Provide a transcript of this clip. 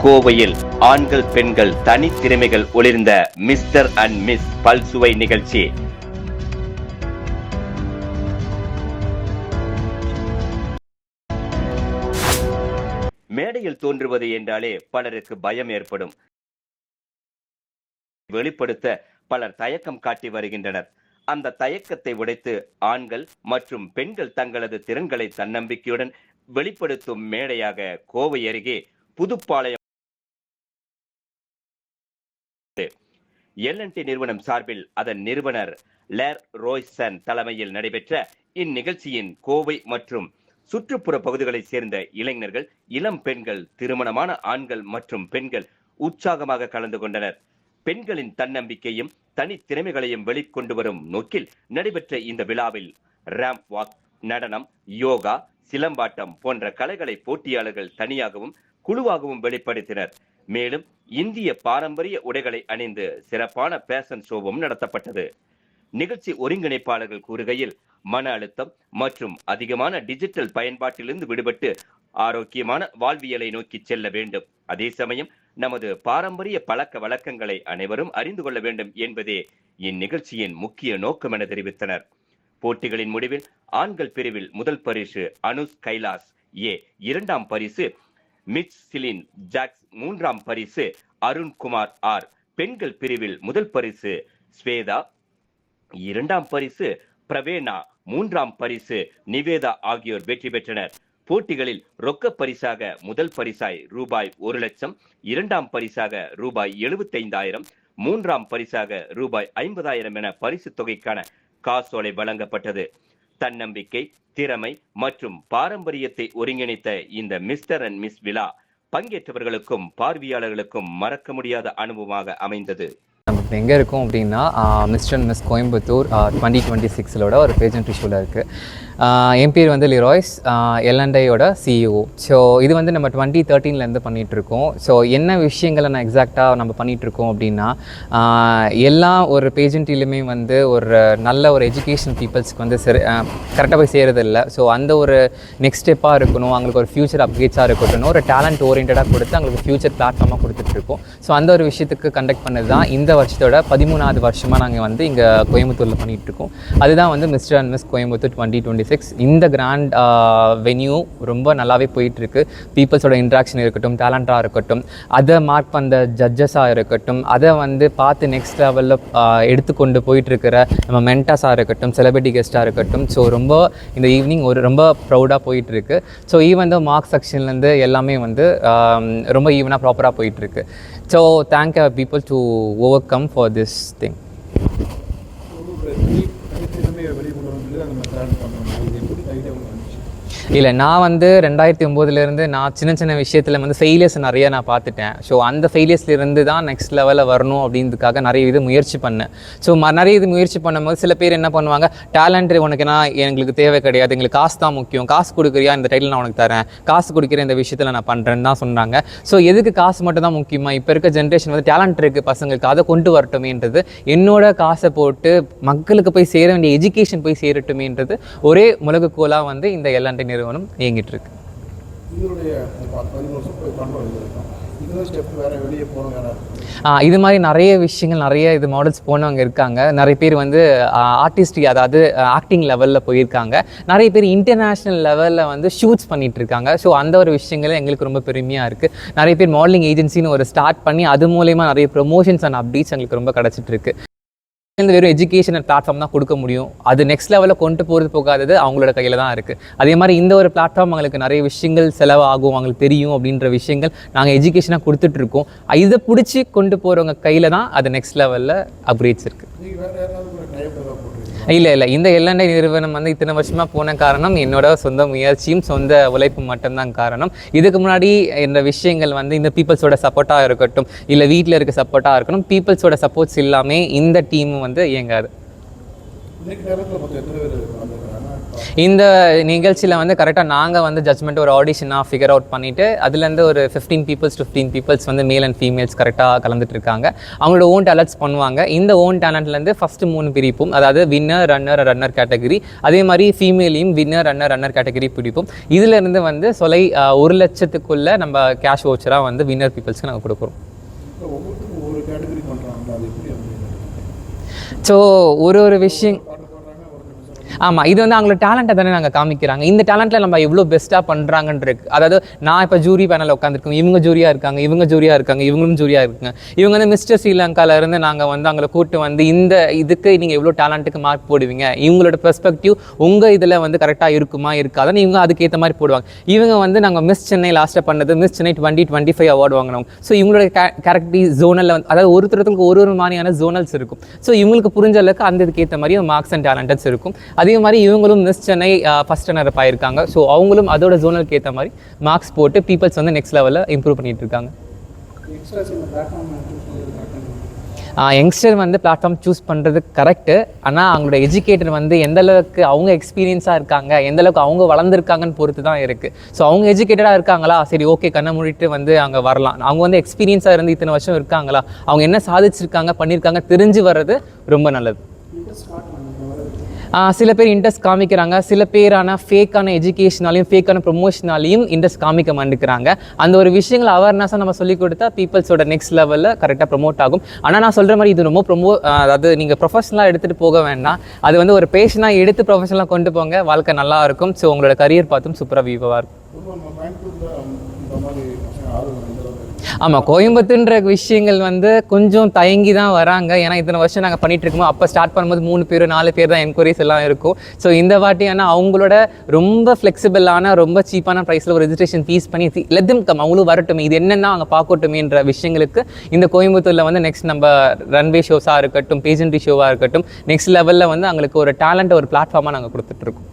கோவையில் ஆண்கள் பெண்கள் தனித்திறமைகள் ஒளிர்ந்த மிஸ்டர் அண்ட் மிஸ் பல்சுவை நிகழ்ச்சி. மேடையில் தோன்றுவது என்றாலே பலருக்கு பயம் ஏற்படும். வெளிப்படுத்த பலர் தயக்கம் காட்டி வருகின்றனர். அந்த தயக்கத்தை உடைத்து ஆண்கள் மற்றும் பெண்கள் தங்களது திறன்களை தன்னம்பிக்கையுடன் வெளிப்படுத்தும் மேடையாக கோவை அருகே புதுப்பாளையம் L&T நிறுவனம் சார்பில் அதன் நிறுவனர் லேர் ரோய்சன் தலைமையில் நடைபெற்ற இந்நிகழ்ச்சியின் கோவை மற்றும் சுற்றுப்புற பகுதிகளைச் சேர்ந்த இளைஞர்கள், இளம் பெண்கள், திருமணமான ஆண்கள் மற்றும் பெண்கள் உற்சாகமாக கலந்து கொண்டனர். பெண்களின் தன்னம்பிக்கையும் தனித்திறமைகளையும் வெளிக்கொண்டு வரும் நோக்கில் நடைபெற்ற இந்த விழாவில் ரேம்ப் வாக், நடனம், யோகா, சிலம்பாட்டம் போன்ற கலைகளை போட்டியாளர்கள் தனியாகவும் குழுவாகவும் வெளிப்படுத்தினர். மேலும் இந்திய பாரம்பரிய உடைகளை அணிந்து சிறப்பான பேஷன் ஷோவும் நடத்தப்பட்டது. நிகழ்ச்சி ஒருங்கிணைப்பாளர்கள் கூறுகையில், மன அழுத்தம் மற்றும் அதிகமான டிஜிட்டல் பயன்பாட்டிலிருந்து விடுபட்டு ஆரோக்கியமான வாழ்வியலை நோக்கி செல்ல வேண்டும். அதே சமயம் நமது பாரம்பரிய பழக்க வழக்கங்களை அனைவரும் அறிந்து கொள்ள வேண்டும் என்பதே இந்நிகழ்ச்சியின் முக்கிய நோக்கம் என தெரிவித்தனர். போட்டிகளின் முடிவில் ஆண்கள் பிரிவில் முதல் பரிசு அனுஷ் கைலாஸ் ஏ, இரண்டாம் பரிசு மிட்சிலின் ஜாக்ஸ், மூன்றாம் பரிசு அருண்குமார் ஆர், பெண்கள் பிரிவில் முதல் பரிசு ஸ்வேதா, இரண்டாம் பரிசு பிரவேனா, மூன்றாம் பரிசு நிவேதா ஆகியோர் வெற்றி பெற்றனர். போட்டிகளில் ரொக்க பரிசாக முதல் பரிசாய் ரூபாய் 1,00,000, இரண்டாம் பரிசாக ரூபாய் 75,000, மூன்றாம் பரிசாக ரூபாய் 50,000 என பரிசு தொகைக்கான காசோலை வழங்கப்பட்டது. தன்னம்பிக்கை, திறமை மற்றும் பாரம்பரியத்தை ஒருங்கிணைத்த இந்த மிஸ்டர் அண்ட் மிஸ் விழா பங்கேற்றவர்களுக்கும் பார்வையாளர்களுக்கும் மறக்க முடியாத அனுபவமாக அமைந்தது. நம்ம இப்போ எங்கே இருக்கோம் அப்படின்னா மிஸ்டர் அண்ட் மிஸ் கோயம்புத்தூர் 2026 ஒரு பேஜன்ட்ரி ஷோவில் இருக்குது. என் பேர் வந்து லிராய்ஸ், L&Iயோட CEO. ஸோ இது வந்து நம்ம 2013 பண்ணிகிட்ருக்கோம். ஸோ என்ன விஷயங்களை நான் எக்ஸாக்டாக நம்ம பண்ணிகிட்ருக்கோம் அப்படின்னா, எல்லா ஒரு பேஜன்ட்ரியிலுமே வந்து ஒரு நல்ல ஒரு எஜுகேஷன் பீப்புள்ஸ்க்கு வந்து கரெக்டாக போய் சேரதில்லை. ஸோ அந்த ஒரு நெக்ஸ்ட் ஸ்டெப்பாக இருக்கணும், அவங்களுக்கு ஒரு ஃபியூச்சர் அப்டேட்ஸாக இருக்கட்டும், ஒரு டேலண்ட் ஓரியன்டாக கொடுத்து அவங்களுக்கு ஃபியூச்சர் பிளாட்ஃபார்மாக கொடுத்துட்ருக்கோம். ஸோ அந்த ஒரு விஷயத்துக்கு கண்டக்ட் பண்ணது தான் இந்த வருஷத்தோட 13வது வருஷமாக நாங்கள் வந்து இங்கே கோயம்புத்தூரில் பண்ணிகிட்ருக்கோம். அதுதான் வந்து மிஸ்டர் அண்ட் மிஸ் கோயம்புத்தூர் 2026. இந்த கிராண்ட் வென்யூ ரொம்ப நல்லாவே போயிட்டுருக்கு. பீப்புள்ஸோட இன்ட்ராக்ஷன் இருக்கட்டும், டேலண்ட்டாக இருக்கட்டும், அதை மார்க் பண்ண ஜட்ஜஸாக இருக்கட்டும், அதை வந்து பார்த்து நெக்ஸ்ட் லெவலில் எடுத்துக்கொண்டு போயிட்டுருக்கிற நம்ம மென்டாஸாக இருக்கட்டும், செலிபிரிட்டி கெஸ்ட்டாக இருக்கட்டும். ஸோ ரொம்ப இந்த ஈவினிங் ரொம்ப ப்ரௌடாக போயிட்டுருக்கு. ஸோ ஈவன் தான் மார்க் செக்ஷன்லேருந்து எல்லாமே வந்து ரொம்ப ஈவனாக ப்ராப்பராக போயிட்டுருக்கு. So thank people to overcome for this thing. இல்லை, நான் வந்து 2009 நான் சின்ன சின்ன விஷயத்தில் வந்து ஃபெயிலியர்ஸ் நிறைய நான் பார்த்துட்டேன். ஸோ அந்த ஃபெயிலியர்ஸ்லேருந்து தான் நெக்ஸ்ட் லெவலில் வரணும் அப்படின்றதுக்காக நிறைய இது முயற்சி பண்ணேன். ஸோ நிறைய இது முயற்சி பண்ணும்போது சில பேர் என்ன பண்ணுவாங்க, டேலண்ட் உனக்குன்னா எங்களுக்கு தேவை கிடையாது, எங்களுக்கு காசு தான் முக்கியம், காசு கொடுக்குறியா இந்த டைட்டில் நான் உனக்கு தரேன், காசு கொடுக்குற இந்த விஷயத்தில் நான் பண்ணுறேன்னு தான் சொன்னாங்க. ஸோ எதுக்கு காசு மட்டும் தான் முக்கியமா? இப்போ இருக்க ஜென்ரேஷன் வந்து டேலண்ட் இருக்குது பசங்களுக்கு, அதை கொண்டு வரட்டுமேன்றது, என்னோட காசை போட்டு மக்களுக்கு போய் சேர வேண்டிய எஜுகேஷன் போய் சேரட்டுமேன்றது ஒரே முழுக்கோலாக வந்து இந்த L&T நிறுவனம் இயங்கிட்டு இருக்கு. இது மாதிரி நிறைய விஷயங்கள், நிறைய இது மாடல்ஸ் போனவங்க இருக்காங்க. நிறைய பேர் வந்து ஆர்டிஸ்ட்ரி, அதாவது ஆக்டிங் லெவலில் போயிருக்காங்க. நிறைய பேர் இன்டர்நேஷ்னல் லெவலில் வந்து ஷூட்ஸ் பண்ணிகிட்டு இருக்காங்க. ஸோ அந்த ஒரு விஷயங்கள் எங்களுக்கு ரொம்ப பெருமையாக இருக்குது. நிறைய பேர் மாடலிங் ஏஜென்சின்னு ஒரு ஸ்டார்ட் பண்ணி அது மூலயமா நிறைய ப்ரொமோஷன்ஸ் அண்ட் அப்டேட்ஸ் எங்களுக்கு ரொம்ப கிடச்சிட்டு இருக்கு. இந்த வெறும் எஜுகேஷனல் பிளாட்ஃபார்ம் தான் கொடுக்க முடியும். அது நெக்ஸ்ட் லெவலில் கொண்டு போகாதது அவங்களோட கையில் தான் இருக்குது. அதே மாதிரி இந்த ஒரு பிளாட்ஃபார்ம் அவங்களுக்கு நிறைய விஷயங்கள் செலவாகும், அவங்களுக்கு தெரியும் அப்படின்ற விஷயங்கள் நாங்கள் எஜுகேஷனாக கொடுத்துட்ருக்கோம். இதை பிடிச்சி கொண்டு போகிறவங்க கையில் தான் அது நெக்ஸ்ட் லெவலில் அப்கிரேட்ஸ் இருக்குது. இல்லை, இந்த L&T நிறுவனம் வந்து இத்தனை வருஷமாக போன காரணம் என்னோட சொந்த முயற்சியும் சொந்த உழைப்பும் மட்டும்தான் காரணம். இதுக்கு முன்னாடி இந்த விஷயங்கள் வந்து இந்த பீப்புள்ஸோட சப்போர்ட்டாக இருக்கட்டும், இல்லை வீட்டில் இருக்க சப்போர்ட்டாக இருக்கட்டும், பீப்புள்ஸோட சப்போர்ட்ஸ் இல்லாமல் இந்த டீம் வந்து இயங்காது. இந்த நிகழ்ச்சியில் வந்து கரெக்டாக நாங்கள் வந்து ஜட்ஜ்மெண்ட் ஒரு ஆடிஷனாக ஃபிகர் அவுட் பண்ணிவிட்டு அதுலேருந்து ஒரு 15 பீப்புள்ஸ் வந்து மேல் அண்ட் ஃபீமேல்ஸ் கரெக்டாக கலந்துட்டு இருக்காங்க. அவங்களோட ஓன் டேலண்ட்ஸ் பண்ணுவாங்க. இந்த ஓன் டேலண்ட்லேருந்து ஃபஸ்ட்டு 3 பிரிப்போம். அதாவது வின்னர் ரன்னர் கேட்டகரி, அதே மாதிரி ஃபீமேலையும் வின்னர் ரன்னர் கேட்டகரி பிடிப்போம். இதிலேருந்து வந்து 1 லட்சத்துக்குள்ள நம்ம கேஷ் வவுச்சராக வந்து வின்னர் பீப்புள்ஸ்க்கு நாங்கள் கொடுக்குறோம். ஸோ ஒரு விஷயம் ஆமாம், இது வந்து அவங்களோட டேலண்ட்டை தானே நாங்கள் காமிக்கிறாங்க. இந்த டேலண்ட்டில் நம்ம எவ்வளோ பெஸ்ட்டாக பண்ணுறாங்கன்றிருக்கு. அதாவது நான் இப்போ ஜூரி பேனலில் உட்காந்துருக்கோம், இவங்க ஜூரியாக இருக்காங்க, இவங்களும் ஜூரியாக இருக்காங்க. இவங்க வந்து மிஸ்டர் ஸ்ரீலங்காவிலேருந்து நாங்கள் வந்து அவங்கள கூப்பிட்டு வந்து இந்த இதுக்கு நீங்கள் எவ்வளோ டேலண்ட்டுக்கு மார்க் போடுவீங்க, இவங்களோட பெர்ஸ்பெக்டிவ் உங்கள் இதில் வந்து கரெக்டாக இருக்குமா இருக்காதுன்னு இவங்க அதுக்கேற்ற மாதிரி போடுவாங்க. இவங்க வந்து நாங்கள் மிஸ் சென்னை லாஸ்ட்டாக பண்ணது மிஸ் சென்னை 2025 அவார்டு வாங்கினோம். ஸோ இவங்களோட கேரக்டரி ஜோனலில் வந்து அதாவது ஒருத்தருக்கு ஒரு மாதிரியான ஜோனல்ஸ் இருக்கும். ஸோ இவங்களுக்கு புரிஞ்ச அளவுக்கு அந்த இதுக்கு ஏற்ற மாதிரி மார்க்ஸ் அண்ட் டேலண்டட்ஸ் இருக்கும். அதே மாதிரி இவங்களும் மிஸ் சென்னை ஃபர்ஸ்ட் ரன்னர் ஆயிருக்காங்க. ஸோ அவங்களும் அதோட ஜோனலுக்கு ஏற்ற மாதிரி மார்க்ஸ் போட்டு பீப்புள்ஸ் வந்து நெக்ஸ்ட் லெவலில் இம்ப்ரூவ் பண்ணிட்டு இருக்காங்க. யங்ஸ்டர் வந்து பிளாட்ஃபார்ம் சூஸ் பண்ணுறது கரெக்டு. ஆனால் அவங்களோட எஜுகேட்டர் வந்து எந்தளவுக்கு அவங்க எக்ஸ்பீரியன்ஸாக இருக்காங்க, எந்தளவுக்கு அவங்க வளர்ந்துருக்காங்கன்னு பொறுத்து தான் இருக்குது. ஸோ அவங்க எஜுகேட்டடாக இருக்காங்களா, சரி ஓகே கண்ணை மூடிட்டு வந்து அங்கே வரலாம். அவங்க வந்து எக்ஸ்பீரியன்ஸாக இருந்து இத்தனை வருஷம் இருக்காங்களா, அவங்க என்ன சாதிச்சிருக்காங்க பண்ணியிருக்காங்க தெரிஞ்சு வர்றது ரொம்ப நல்லது. சில பேர் இன்ட்ரெஸ்ட் காமிக்கிறாங்க, சில பேரான ஃபேக்கான எஜுகேஷனாலையும் ஃபேக்கான ப்ரொமோஷனாலையும் இன்ட்ரெஸ்ட் காமிக்க மாட்டேங்கிறாங்க. அந்த ஒரு விஷயங்களை அவேர்னஸாக நம்ம சொல்லிக் கொடுத்தா பீப்புள்ஸோட நெக்ஸ்ட் லெவலில் கரெக்டாக ப்ரொமோட் ஆகும். ஆனால் நான் சொல்கிற மாதிரி இது ரொம்ப அதாவது நீங்கள் ப்ரொஃபஷனலாக எடுத்துகிட்டு போக வேண்டாம், அது வந்து ஒரு பேஷனாக எடுத்து ப்ரொஃபஷனலாக கொண்டு போங்க, வாழ்க்கை நல்லா இருக்கும். ஸோ உங்களோட கரியர் பார்த்தும் சூப்பராக வியூவாக இருக்கும். ஆமாம், கோயம்புத்தூர்ன்ற விஷயங்கள் வந்து கொஞ்சம் தயங்கி தான் வராங்க. ஏன்னா இத்தனை வருஷம் நாங்கள் பண்ணிட்டு இருக்கோம். அப்போ ஸ்டார்ட் பண்ணும்போது 3 பேர் 4 பேர் தான் என்கொயரிஸ் எல்லாம் இருக்கும். ஸோ இந்த வாட்டி ஆனால் அவங்களோட ரொம்ப ஃப்ளெக்சிபிளான ரொம்ப சீப்பான ப்ரைஸில் ஒரு ரெஜிஸ்ட்ரேஷன் ஃபீஸ் பண்ணி லெத்தம் கம் அவங்களும் வரட்டுமே, இது என்னென்னா அவங்க பார்க்கட்டுமேன்ற விஷயங்களுக்கு இந்த கோயம்புத்தூரில் வந்து நெக்ஸ்ட் நம்ம ரன்வே ஷோஸாக இருக்கட்டும், பேஜென்ட்ரி ஷோவாக இருக்கட்டும், நெக்ஸ்ட் லெவலில் வந்து அவங்களுக்கு ஒரு டேலண்ட்டை ஒரு பிளாட்ஃபார்மாக நாங்கள் கொடுத்துட்ருக்கோம்.